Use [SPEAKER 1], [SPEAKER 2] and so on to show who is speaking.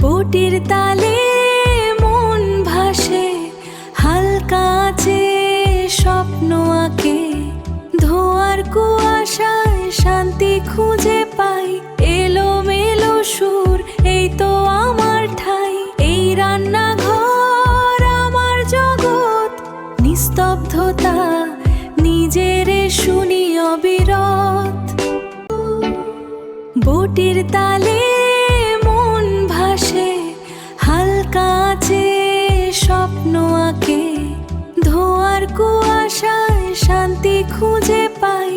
[SPEAKER 1] বটির তালে মন ভাসে, হালকা আছে স্বপ্ন আঁকে। ধোয়ার কুয়াশায় শান্তি খুঁজে পাই, এলোমেলো সুর এই তো আমার ঠাই। এই রান্নাঘর আমার জগৎ, নিস্তব্ধতা নিজেরে শুনি অবিরত। বটির তালে মন ভাসে, হালকা আছে স্বপ্ন আঁকে। ধোয়ার কুয়াশায় শান্তি খুঁজে পাই,